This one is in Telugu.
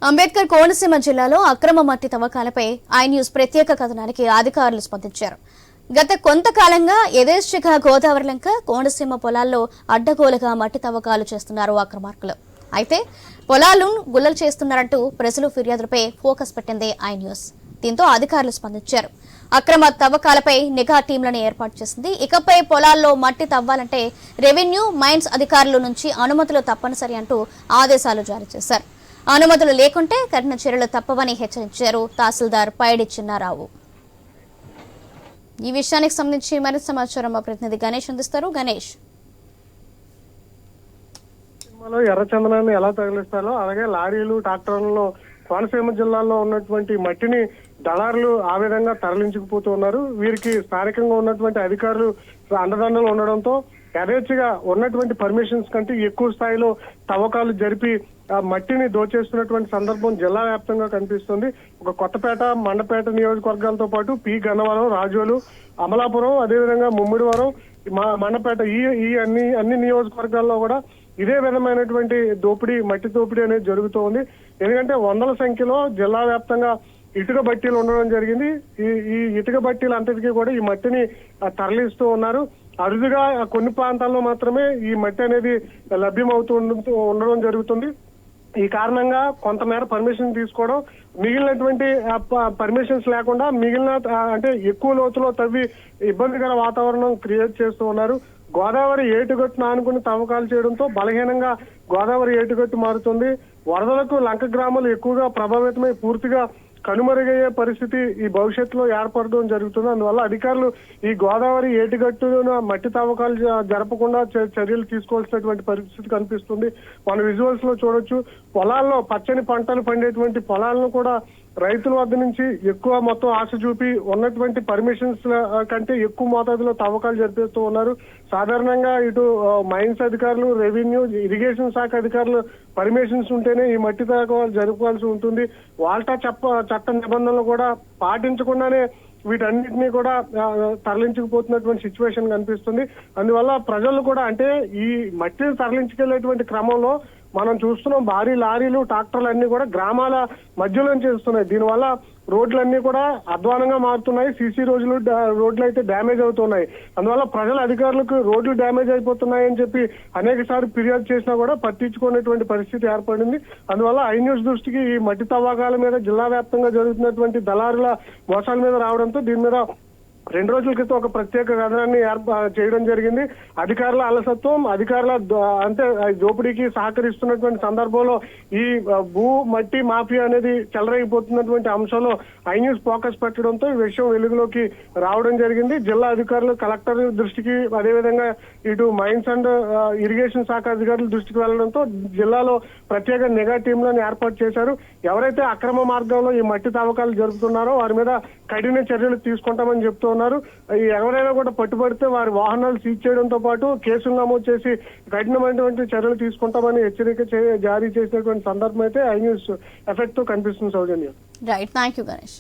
అంబేద్కర్ కోనసీమ జిల్లాలో అక్రమ మట్టి తవ్వకాలపై ఐ న్యూస్ ప్రత్యేక కథనానికి అధికారులు స్పందించారు. గత కొంతకాలంగా యథేచ్ఛగా గోదావరి లంక కోనసీమ పొలాల్లో అడ్డగోలుగా మట్టి తవ్వకాలు చేస్తున్నారు అక్రమార్కులు. అయితే పొలాలను గుల్లలు చేస్తున్నారంటూ ప్రజలు ఫిర్యాదులపై ఫోకస్ పెట్టింది ఐ న్యూస్. దీంతో అధికారులు స్పందించారు. అక్రమ తవ్వకాలపై నిఘా టీంలను ఏర్పాటు చేసింది. ఇకపై పొలాల్లో మట్టి తవ్వాలంటే రెవెన్యూ, మైన్స్ అధికారుల నుంచి అనుమతులు తప్పనిసరి అంటూ ఆదేశాలు జారీ చేశారు. అనుమతులు లేకుంటే కఠిన చర్యలు తప్పవని హెచ్చరించారు తహసీల్దార్ పైడి చిన్నారావు. ఈ విషయానికి సంబంధించి మరింత సమాచారం మా ప్రతినిధి గణేష్ అందిస్తారు. గణేష్, ఎర్రచందనాన్ని ఎలా తగిలిస్తారో అలాగే లారీలు, ట్రాక్టర్లలో కోనసీమ జిల్లాలో ఉన్నటువంటి మట్టిని దళారులు ఆ విధంగా తరలించుకుపోతూ ఉన్నారు. వీరికి స్థానికంగా ఉన్నటువంటి అధికారులు అండదండలు ఉండడంతో యథేచ్ఛగా ఉన్నటువంటి పర్మిషన్స్ కంటే ఎక్కువ స్థాయిలో తవ్వకాలు జరిపి మట్టిని దోచేస్తున్నటువంటి సందర్భం జిల్లా వ్యాప్తంగా కనిపిస్తుంది. ఒక కొత్తపేట, మండపేట నియోజకవర్గాలతో పాటు పి గన్నవరం, రాజోలు, అమలాపురం, అదేవిధంగా ముమ్మిడివరం, మండపేట ఈ అన్ని నియోజకవర్గాల్లో కూడా ఇదే విధమైనటువంటి మట్టి దోపిడీ అనేది జరుగుతూ ఉంది. ఎందుకంటే వందల సంఖ్యలో జిల్లా వ్యాప్తంగా ఇటుక బట్టీలు ఉండడం జరిగింది. ఈ ఇటుక బట్టీలు అంతటికీ కూడా ఈ మట్టిని తరలిస్తూ ఉన్నారు. అరుదుగా కొన్ని ప్రాంతాల్లో మాత్రమే ఈ మట్టి అనేది లభ్యమవుతూ ఉండడం జరుగుతుంది. ఈ కారణంగా కొంతమేర పర్మిషన్ తీసుకోవడం, మిగిలినటువంటి పర్మిషన్స్ లేకుండా అంటే ఎక్కువ లోతులో తవ్వి ఇబ్బందికర వాతావరణం క్రియేట్ చేస్తూ ఉన్నారు. గోదావరి ఏటుగట్టును ఆనుకుని తవ్వకాలు చేయడంతో బలహీనంగా గోదావరి ఏటుగట్టు మారుతుంది. వరదలకు లంక గ్రామాలు ఎక్కువగా ప్రభావితమై పూర్తిగా కనుమరుగయ్యే పరిస్థితి ఈ భవిష్యత్తులో ఏర్పడడం జరుగుతుంది. అందువల్ల అధికారులు ఈ గోదావరి ఏటిగట్టున మట్టి తవ్వకాలు జరపకుండా చర్యలు తీసుకోవాల్సినటువంటి పరిస్థితి కనిపిస్తుంది. మన విజువల్స్ లో చూడొచ్చు, పొలాల్లో పచ్చని పంటలు పండేటువంటి పొలాలను కూడా రైతుల వద్ద నుంచి ఎక్కువ మొత్తం ఆశ చూపి ఉన్నటువంటి పర్మిషన్స్ కంటే ఎక్కువ మోతాదులో తవ్వకాలు జరిపిస్తూ ఉన్నారు. సాధారణంగా ఇటు మైన్స్ అధికారులు, రెవెన్యూ, ఇరిగేషన్ శాఖ అధికారులు పర్మిషన్స్ ఉంటేనే ఈ మట్టి తవ్వకాలు జరుపుకోవాల్సి ఉంటుంది. వాల్టా చట్ట నిబంధనలు కూడా పాటించకుండానే వీటన్నిటినీ కూడా తరలించుకుపోతున్నటువంటి సిచ్యువేషన్ కనిపిస్తుంది. అందువల్ల ప్రజలు కూడా అంటే ఈ మట్టిని తరలించుకెళ్లేటువంటి క్రమంలో మనం చూస్తున్నాం భారీ లారీలు, ట్రాక్టర్లు అన్ని కూడా గ్రామాల మధ్యలోంచి వస్తున్నాయి. దీనివల్ల రోడ్లన్నీ కూడా అధ్వానంగా మారుతున్నాయి. సీసీ రోడ్లు అయితే డ్యామేజ్ అవుతున్నాయి. అందువల్ల ప్రజల అధికారులకు రోడ్లు డ్యామేజ్ అయిపోతున్నాయని చెప్పి అనేక సార్లు ఫిర్యాదు చేసినా కూడా పట్టించుకునేటువంటి పరిస్థితి ఏర్పడింది. అందువల్ల ఐ న్యూస్ దృష్టికి ఈ మట్టి తవ్వకాల మీద జిల్లా వ్యాప్తంగా జరుగుతున్నటువంటి దళారుల మోసాల మీద రావడంతో దీని మీద 2 రోజుల క్రితం ఒక ప్రత్యేక కథనాన్ని చేయడం జరిగింది. అధికారుల అలసత్వం, అధికారుల అంటే దోపిడీకి సహకరిస్తున్నటువంటి సందర్భంలో ఈ మట్టి మాఫియా అనేది చెలరేగిపోతున్నటువంటి అంశంలో ఐ న్యూస్ ఫోకస్ పెట్టడంతో ఈ విషయం వెలుగులోకి రావడం జరిగింది. జిల్లా అధికారులు కలెక్టర్ దృష్టికి, అదేవిధంగా ఇటు మైన్స్ అండ్ ఇరిగేషన్ శాఖ అధికారుల దృష్టికి వెళ్లడంతో జిల్లాలో ప్రత్యేక నిఘా టీంలను ఏర్పాటు చేశారు. ఎవరైతే అక్రమ మార్గంలో ఈ మట్టి తవ్వకాలు జరుపుతున్నారో వారి మీద కఠిన చర్యలు తీసుకుంటామని చెప్తూ ఉన్నారు. ఎవరైనా కూడా పట్టుబడితే వారి వాహనాలు సీజ్ చేయడంతో పాటు కేసులు నమోదు చేసి కఠినమైనటువంటి చర్యలు తీసుకుంటామని హెచ్చరిక జారీ చేసినటువంటి సందర్భం అయితే ఐ న్యూస్ ఎఫెక్ట్ తో కనిపిస్తుంది. Soujanya. Right, thank you Ganesh.